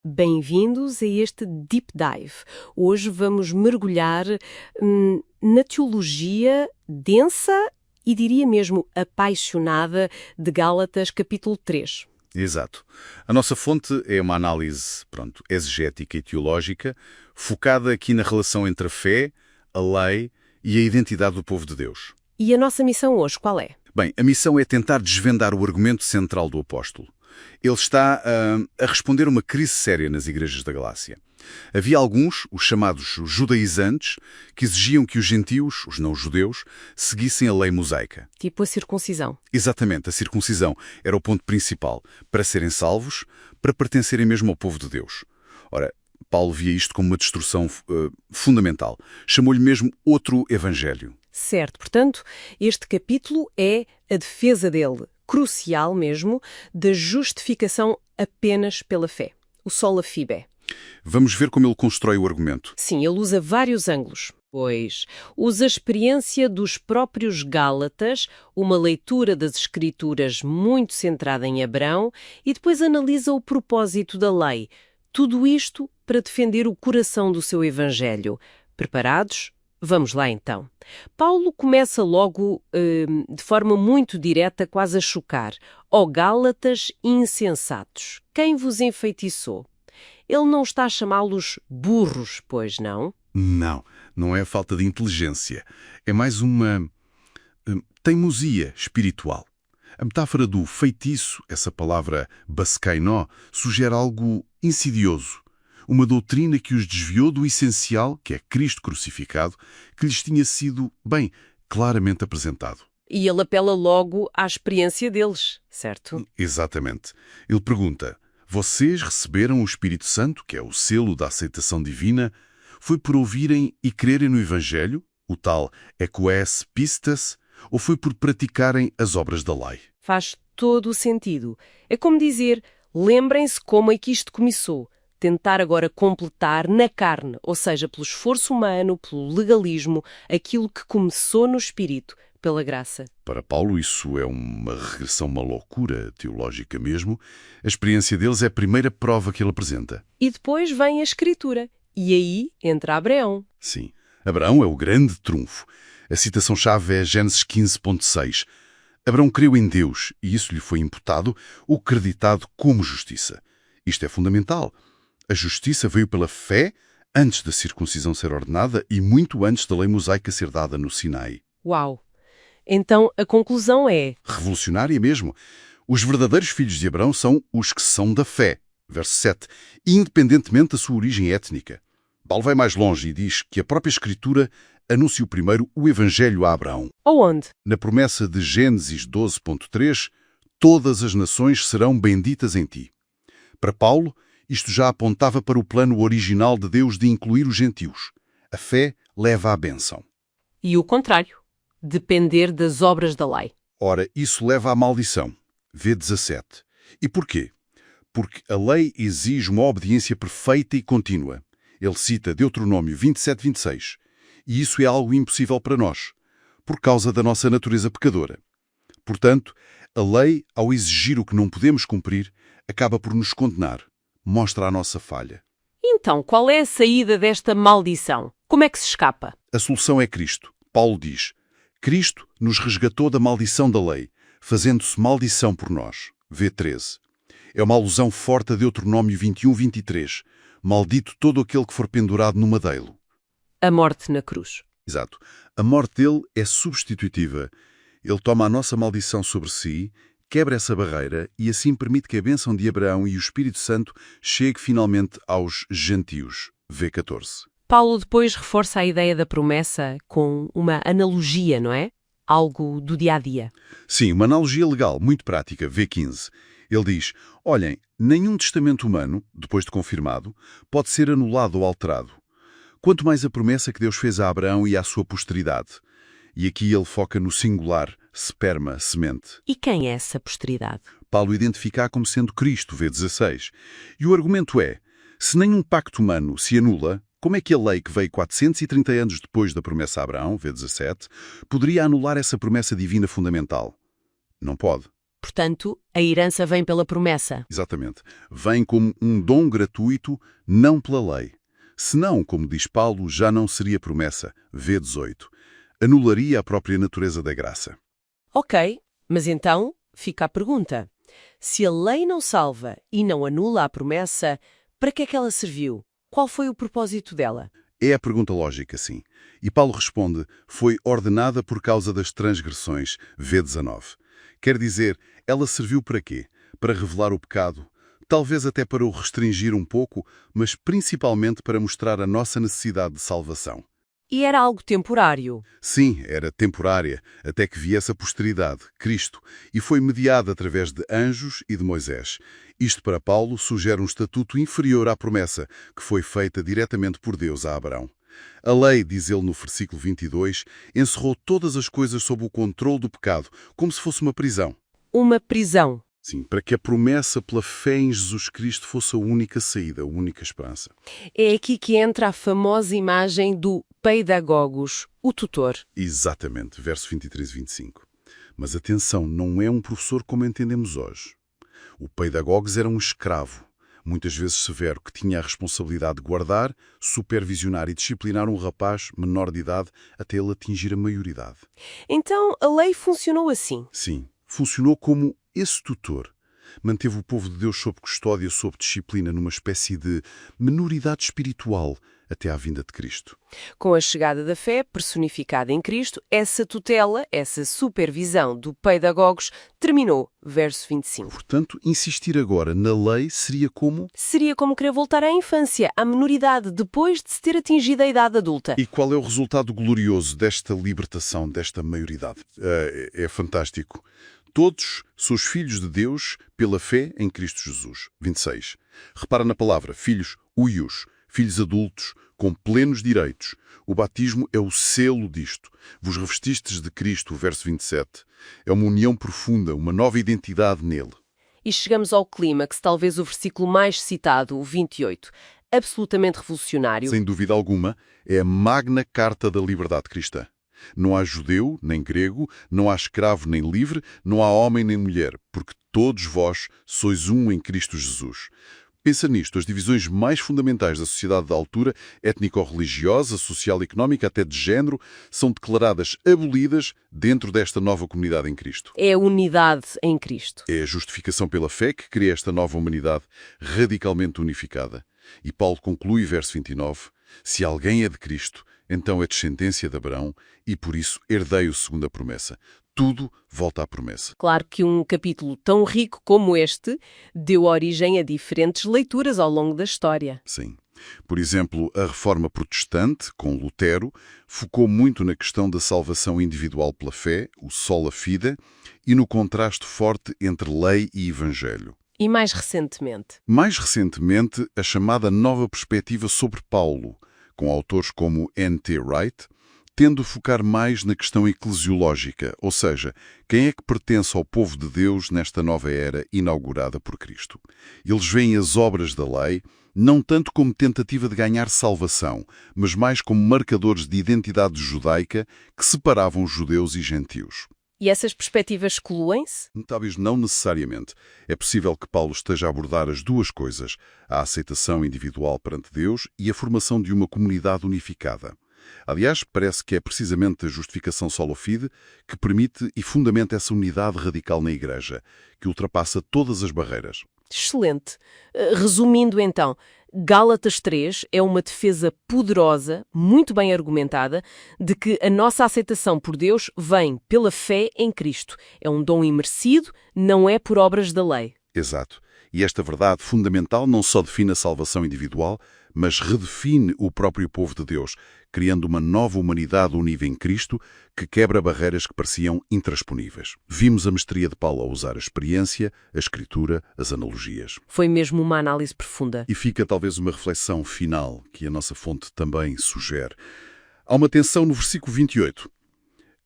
Bem-vindos a este Deep Dive. Hoje vamos mergulhar na teologia densa e diria mesmo apaixonada de Gálatas, capítulo 3. Exato. A nossa fonte é uma análise, exegética e teológica, focada aqui na relação entre a fé, a lei e a identidade do povo de Deus. E a nossa missão hoje qual é? Bem, a missão é tentar desvendar o argumento central do apóstolo. Ele está a responder a uma crise séria nas igrejas da Galácia. Havia alguns, os chamados judaizantes, que exigiam que os gentios, os não-judeus, seguissem a lei mosaica. Tipo a circuncisão. Exatamente, a circuncisão era o ponto principal para serem salvos, para pertencerem mesmo ao povo de Deus. Ora, Paulo via isto como uma destruição fundamental. Chamou-lhe mesmo outro evangelho. Certo, portanto, este capítulo é a defesa dele, crucial mesmo, da justificação apenas pela fé. O sola fide. Vamos ver como ele constrói o argumento. Sim, ele usa vários ângulos. Pois, usa a experiência dos próprios Gálatas, uma leitura das Escrituras muito centrada em Abraão, e depois analisa o propósito da lei. Tudo isto para defender o coração do seu evangelho. Preparados? Vamos lá então. Paulo começa logo de forma muito direta, quase a chocar. Ó Gálatas insensatos, quem vos enfeitiçou? Ele não está a chamá-los burros, pois não? Não, não é falta de inteligência. É mais uma teimosia espiritual. A metáfora do feitiço, essa palavra basqueinó, sugere algo insidioso. Uma doutrina que os desviou do essencial, que é Cristo crucificado, que lhes tinha sido, claramente apresentado. E ele apela logo à experiência deles, certo? Exatamente. Ele pergunta: vocês receberam o Espírito Santo, que é o selo da aceitação divina, foi por ouvirem e crerem no Evangelho, o tal eques pistas, ou foi por praticarem as obras da lei? Faz todo o sentido. É como dizer, lembrem-se como é que isto começou. Tentar agora completar na carne, ou seja, pelo esforço humano, pelo legalismo, aquilo que começou no espírito, pela graça. Para Paulo isso é uma regressão, uma loucura teológica mesmo. A experiência deles é a primeira prova que ele apresenta. E depois vem a Escritura. E aí entra Abraão. Sim, Abraão é o grande trunfo. A citação-chave é Gênesis 15.6. Abraão creu em Deus e isso lhe foi imputado ou creditado como justiça. Isto é fundamental. A justiça veio pela fé antes da circuncisão ser ordenada e muito antes da lei mosaica ser dada no Sinai. Uau! Então a conclusão é... revolucionária mesmo. Os verdadeiros filhos de Abraão são os que são da fé. Verso 7. Independentemente da sua origem étnica. Paulo vai mais longe e diz que a própria Escritura anuncia primeiro o Evangelho a Abraão. Aonde? Na promessa de Gênesis 12.3, todas as nações serão benditas em ti. Para Paulo, isto já apontava para o plano original de Deus de incluir os gentios. A fé leva à bênção. E o contrário, depender das obras da lei. Ora, isso leva à maldição. Vê 17. E porquê? Porque a lei exige uma obediência perfeita e contínua. Ele cita Deuteronômio 27:26. E isso é algo impossível para nós, por causa da nossa natureza pecadora. Portanto, a lei, ao exigir o que não podemos cumprir, acaba por nos condenar. Mostra a nossa falha. Então, qual é a saída desta maldição? Como é que se escapa? A solução é Cristo. Paulo diz: Cristo nos resgatou da maldição da lei, fazendo-se maldição por nós. Vê 13. É uma alusão forte a Deuteronômio 21:23. Maldito todo aquele que for pendurado no madeiro. A morte na cruz. Exato. A morte dele é substitutiva. Ele toma a nossa maldição sobre si, quebra essa barreira e assim permite que a bênção de Abraão e o Espírito Santo chegue finalmente aos gentios. Vê 14. Paulo depois reforça a ideia da promessa com uma analogia, não é? Algo do dia-a-dia. Sim, uma analogia legal, muito prática. Vê 15. Ele diz: olhem, nenhum testamento humano, depois de confirmado, pode ser anulado ou alterado. Quanto mais a promessa que Deus fez a Abraão e à sua posteridade. E aqui ele foca no singular, sperma, semente. E quem é essa posteridade? Paulo identifica como sendo Cristo, vê 16. E o argumento é: se nenhum pacto humano se anula, como é que a lei que veio 430 anos depois da promessa a Abraão, vê 17, poderia anular essa promessa divina fundamental? Não pode. Portanto, a herança vem pela promessa. Exatamente. Vem como um dom gratuito, não pela lei. Senão, como diz Paulo, já não seria promessa. V 18. Anularia a própria natureza da graça. Ok, mas então fica a pergunta. Se a lei não salva e não anula a promessa, para que é que ela serviu? Qual foi o propósito dela? É a pergunta lógica, sim. E Paulo responde, foi ordenada por causa das transgressões, V 19. Quer dizer, ela serviu para quê? Para revelar o pecado, talvez até para o restringir um pouco, mas principalmente para mostrar a nossa necessidade de salvação. E era algo temporário. Sim, era temporária, até que viesse a posteridade, Cristo, e foi mediada através de anjos e de Moisés. Isto para Paulo sugere um estatuto inferior à promessa, que foi feita diretamente por Deus a Abraão. A lei, diz ele no versículo 22, encerrou todas as coisas sob o controle do pecado, como se fosse uma prisão. Uma prisão. Sim, para que a promessa pela fé em Jesus Cristo fosse a única saída, a única esperança. É aqui que entra a famosa imagem do peidagogos, o tutor. Exatamente, verso 23 e 25. Mas atenção, não é um professor como entendemos hoje. O peidagogos era um escravo, muitas vezes severo, que tinha a responsabilidade de guardar, supervisionar e disciplinar um rapaz menor de idade até ele atingir a maioridade. Então, a lei funcionou assim. Sim, funcionou como esse tutor. Manteve o povo de Deus sob custódia, sob disciplina, numa espécie de menoridade espiritual até à vinda de Cristo. Com a chegada da fé personificada em Cristo, essa tutela, essa supervisão do peidagogos terminou. Verso 25. Portanto, insistir agora na lei seria como... Seria como querer voltar à infância, à menoridade, depois de se ter atingido a idade adulta. E qual é o resultado glorioso desta libertação, desta maioridade? É fantástico. Todos são os filhos de Deus pela fé em Cristo Jesus. 26. Repara na palavra, filhos, uios, filhos adultos, com plenos direitos. O batismo é o selo disto. Vos revestistes de Cristo, verso 27. É uma união profunda, uma nova identidade nele. E chegamos ao clímax, talvez o versículo mais citado, o 28. Absolutamente revolucionário. Sem dúvida alguma, é a magna carta da liberdade cristã. Não há judeu, nem grego, não há escravo, nem livre, não há homem, nem mulher, porque todos vós sois um em Cristo Jesus. Pensa nisto, as divisões mais fundamentais da sociedade da altura, étnico-religiosa, social e económica, até de género, são declaradas abolidas dentro desta nova comunidade em Cristo. É a unidade em Cristo. É a justificação pela fé que cria esta nova humanidade radicalmente unificada. E Paulo conclui, verso 29, se alguém é de Cristo, então é descendência de Abraão e, por isso, herdeiro segundo a promessa. Tudo volta à promessa. Claro que um capítulo tão rico como este deu origem a diferentes leituras ao longo da história. Sim. Por exemplo, a Reforma Protestante, com Lutero, focou muito na questão da salvação individual pela fé, o sola fide, e no contraste forte entre lei e evangelho. E mais recentemente? Mais recentemente, a chamada nova perspectiva sobre Paulo, com autores como N.T. Wright, tendo a focar mais na questão eclesiológica, ou seja, quem é que pertence ao povo de Deus nesta nova era inaugurada por Cristo. Eles veem as obras da lei não tanto como tentativa de ganhar salvação, mas mais como marcadores de identidade judaica que separavam judeus e gentios. E essas perspectivas excluem-se? Talvez não necessariamente. É possível que Paulo esteja a abordar as duas coisas, a aceitação individual perante Deus e a formação de uma comunidade unificada. Aliás, parece que é precisamente a justificação sola fide que permite e fundamenta essa unidade radical na Igreja, que ultrapassa todas as barreiras. Excelente. Resumindo então, Gálatas 3 é uma defesa poderosa, muito bem argumentada, de que a nossa aceitação por Deus vem pela fé em Cristo. É um dom imerecido, não é por obras da lei. Exato. E esta verdade fundamental não só define a salvação individual, mas redefine o próprio povo de Deus, criando uma nova humanidade unida em Cristo que quebra barreiras que pareciam intransponíveis. Vimos a mestria de Paulo a usar a experiência, a escritura, as analogias. Foi mesmo uma análise profunda. E fica talvez uma reflexão final que a nossa fonte também sugere. Há uma tensão no versículo 28.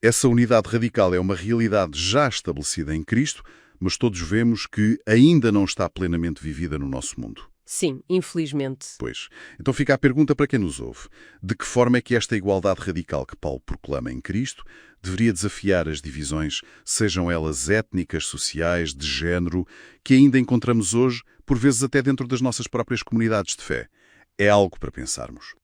Essa unidade radical é uma realidade já estabelecida em Cristo, mas todos vemos que ainda não está plenamente vivida no nosso mundo. Sim, infelizmente. Pois. Então fica a pergunta para quem nos ouve. De que forma é que esta igualdade radical que Paulo proclama em Cristo deveria desafiar as divisões, sejam elas étnicas, sociais, de género, que ainda encontramos hoje, por vezes até dentro das nossas próprias comunidades de fé? É algo para pensarmos.